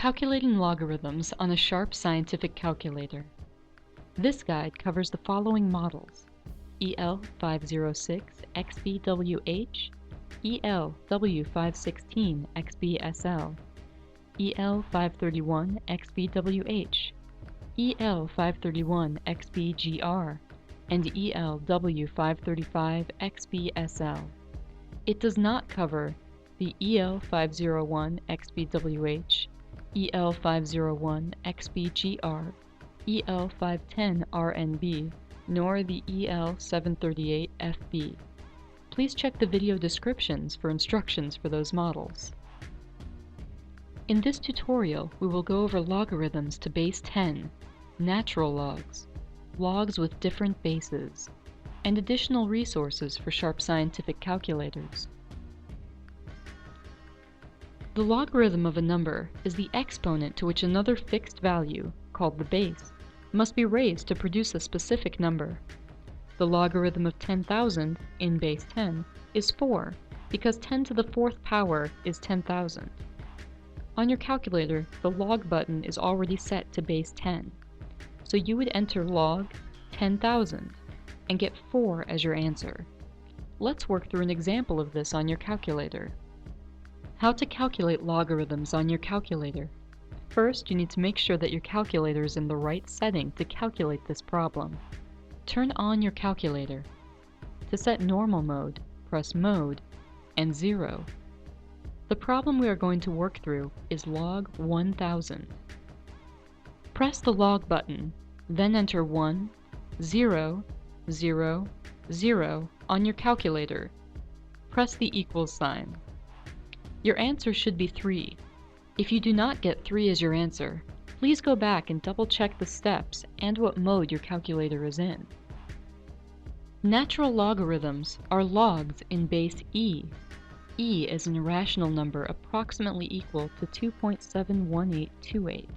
Calculating logarithms on a sharp scientific calculator. This guide covers the following models: EL506XBWH, ELW516XBSL, EL531XBWH, EL531XBGR, and ELW535XBSL. It does not cover the EL501XBWH, EL501XBGR, EL510RNB, nor the EL738FB. Please check the video descriptions for instructions for those models. In this tutorial, we will go over logarithms to base 10, natural logs, logs with different bases, and additional resources for sharp scientific calculators. The logarithm of a number is the exponent to which another fixed value, called the base, must be raised to produce a specific number. The logarithm of 10,000 in base 10 is 4, because 10 to the 4th power is 10,000. On your calculator, the log button is already set to base 10, so you would enter log 10,000 and get 4 as your answer. Let's work through an example of this on your calculator. How to calculate logarithms on your calculator. First, you need to make sure that your calculator is in the right setting to calculate this problem. Turn on your calculator. To set normal mode, press Mode and 0. The problem we are going to work through is log 1000. Press the log button, then enter 1, 0, 0, 0 on your calculator. Press the equals sign. Your answer should be 3. If you do not get 3 as your answer, please go back and double-check the steps and what mode your calculator is in. Natural logarithms are logs in base e. E is an irrational number approximately equal to 2.71828.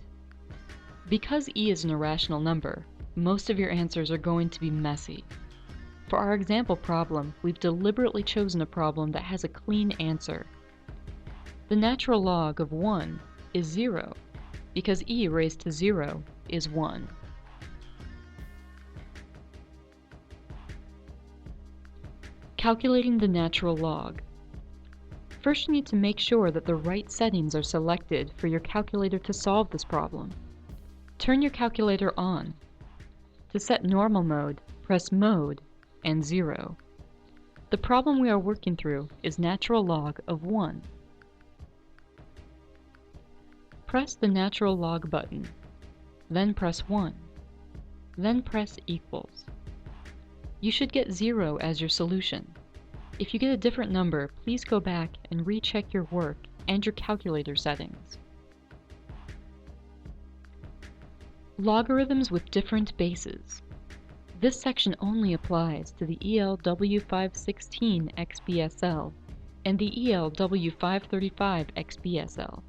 Because e is an irrational number, most of your answers are going to be messy. For our example problem, we've deliberately chosen a problem that has a clean answer. The natural log of 1 is 0, because e raised to 0 is 1. Calculating the natural log. First, you need to make sure that the right settings are selected for your calculator to solve this problem. Turn your calculator on. To set normal mode, press Mode and 0. The problem we are working through is natural log of 1. Press the natural log button, then press 1, then press equals. You should get 0 as your solution. If you get a different number, please go back and recheck your work and your calculator settings. Logarithms with different bases. This section only applies to the ELW516XBSL and the ELW535XBSL.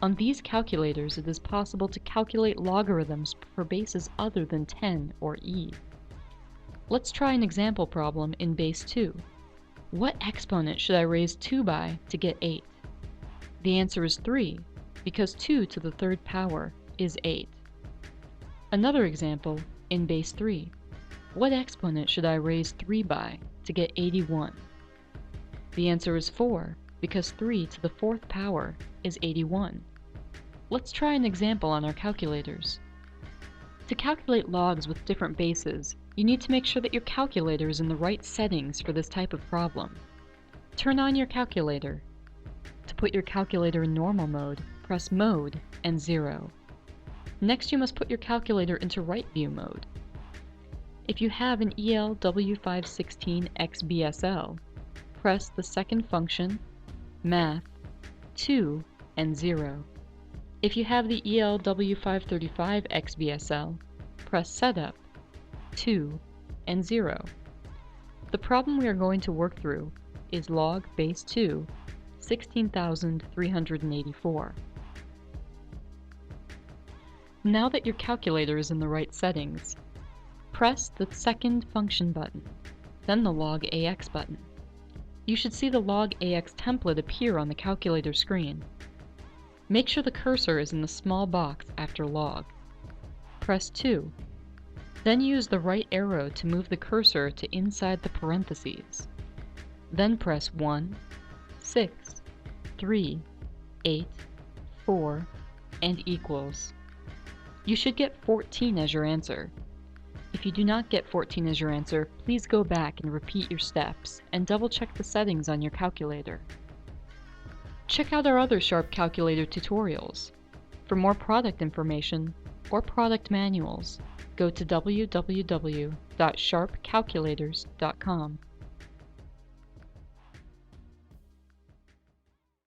On these calculators, it is possible to calculate logarithms for bases other than 10 or e. Let's try an example problem in base 2. What exponent should I raise 2 by to get 8? The answer is 3, because 2 to the 3rd power is 8. Another example in base 3. What exponent should I raise 3 by to get 81? The answer is 4, because 3 to the 4th power is 81. Let's try an example on our calculators. To calculate logs with different bases, you need to make sure that your calculator is in the right settings for this type of problem. Turn on your calculator. To put your calculator in normal mode, press Mode and 0. Next, you must put your calculator into right view mode. If you have an ELW516XBSL, press the second function, Math, 2, and 0. If you have the ELW535XBSL, press Setup, 2, and 0. The problem we are going to work through is log base 2, 16,384. Now that your calculator is in the right settings, press the second function button, then the log AX button. You should see the log AX template appear on the calculator screen. Make sure the cursor is in the small box after log. Press 2. Then use the right arrow to move the cursor to inside the parentheses. Then press 1, 6, 3, 8, 4, and equals. You should get 14 as your answer. If you do not get 14 as your answer, please go back and repeat your steps and double-check the settings on your calculator. Check out our other Sharp Calculator tutorials. For more product information or product manuals, go to www.sharpcalculators.com.